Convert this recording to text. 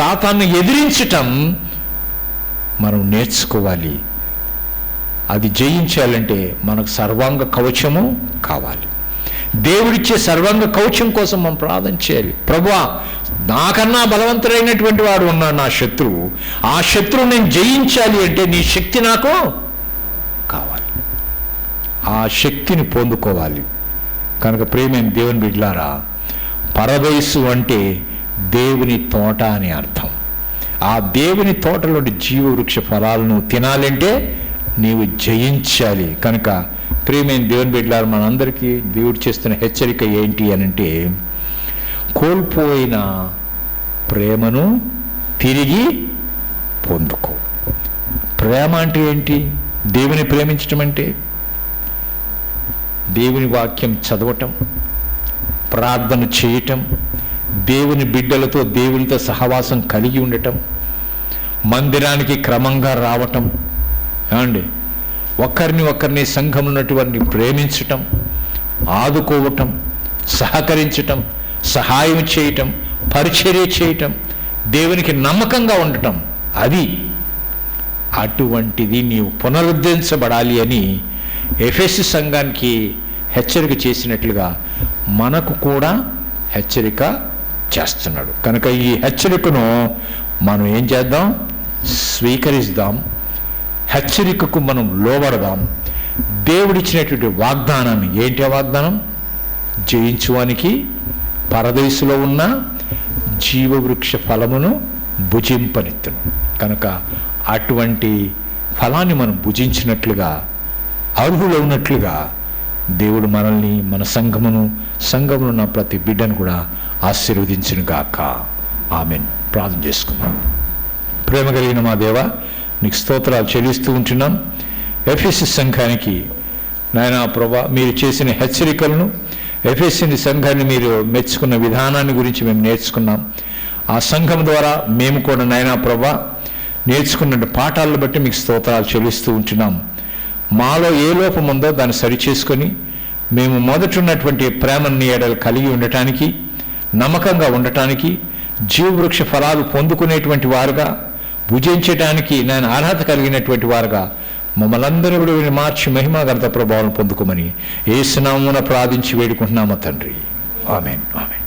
సాతాన్ని ఎదిరించటం మనం నేర్చుకోవాలి. అది జయించాలంటే మనకు సర్వాంగ కవచము కావాలి. దేవుడిచ్చే సర్వాంగ కవచం కోసం మనం ప్రార్థన చేయాలి. ప్రభువా, నాకన్నా బలవంతుడైనటువంటి వాడు ఉన్నాడు నా శత్రువు, ఆ శత్రువు నేను జయించాలి అంటే నీ శక్తి నాకు కావాలి. ఆ శక్తిని పొందుకోవాలి. కనుక ప్రియమైన దేవుని బిడ్డలారా, పరదేశు అంటే దేవుని తోట అని అర్థం. ఆ దేవుని తోటలోని జీవవృక్ష ఫలాలను తినాలంటే నీవు జయించాలి. కనుక ప్రియమైన దేవుని బిడ్డలారా, మనందరికీ దేవుడు చేస్తున్న హెచ్చరిక ఏంటి అనంటే, కోల్పోయిన ప్రేమను తిరిగి పొందుకో. ప్రేమ అంటే ఏంటి? దేవుని ప్రేమించటం అంటే దేవుని వాక్యం చదవటం, ప్రార్థన చేయటం, దేవుని బిడ్డలతో దేవునితో సహవాసం కలిగి ఉండటం, మందిరానికి క్రమంగా రావటం, ఏమండి, ఒకరిని సంఘం ఉన్నటువంటి ప్రేమించటం, ఆదుకోవటం, సహకరించటం, సహాయం చేయటం, పరిచర్య చేయటం, దేవునికి నమ్మకంగా ఉండటం, అది అటువంటిది నీవు పునరుద్ధరించబడాలి అని ఎఫెసు సంఘానికి హెచ్చరిక చేసినట్లుగా మనకు కూడా హెచ్చరిక చేస్తున్నాడు. కనుక ఈ హెచ్చరికను మనం ఏం చేద్దాం? స్వీకరిద్దాం. హెచ్చరికకు మనం లోబడదాం. దేవుడిచ్చినటువంటి వాగ్దానాన్ని, ఏంటి ఆ వాగ్దానం? జయించువానికి పరదేశులో ఉన్న జీవవృక్ష ఫలమును భుజింపనెత్తును. కనుక అటువంటి ఫలాన్ని మనం భుజించినట్లుగా, అర్హులు ఉన్నట్లుగా దేవుడు మనల్ని, మన సంఘమును, సంఘములో ఉన్న ప్రతి బిడ్డను కూడా ఆశీర్వదించును గాక. ఆమేన్. ప్రార్థన చేసుకుందాం. ప్రేమ కలిగిన మా దేవా, నీకు స్తోత్రాలు చెల్లిస్తూ ఉంటున్నాం. ఎఫెసు సంఘానికి నాయనా ప్రభా, మీరు చేసిన హెచ్చరికలను, ఎఫెసు సంఘాన్ని మీరు మెచ్చుకున్న విధానాన్ని గురించి మేము నేర్చుకున్నాం. ఆ సంఘం ద్వారా మేము కూడా నాయనా ప్రభా నేర్చుకున్న పాఠాలను బట్టి మీకు స్తోత్రాలు చెల్లిస్తూ ఉంటున్నాం. మాలో ఏ లోపం ఉందో దాన్ని సరిచేసుకొని మేము మొదటున్నటువంటి ప్రేమని ఎడలు కలిగి ఉండటానికి, నమ్మకంగా ఉండటానికి, జీవవృక్ష ఫలాలు పొందుకునేటువంటి వారుగా, భుజించటానికి నేను అర్హత కలిగినటువంటి వారుగా మమ్మల్ని అందరూ మార్చి మహిమాగత ప్రభావం పొందుకోమని యేసు నామమున ప్రార్థించి వేడుకుంటున్నాము తండ్రి. ఆమేన్. ఆమేన్.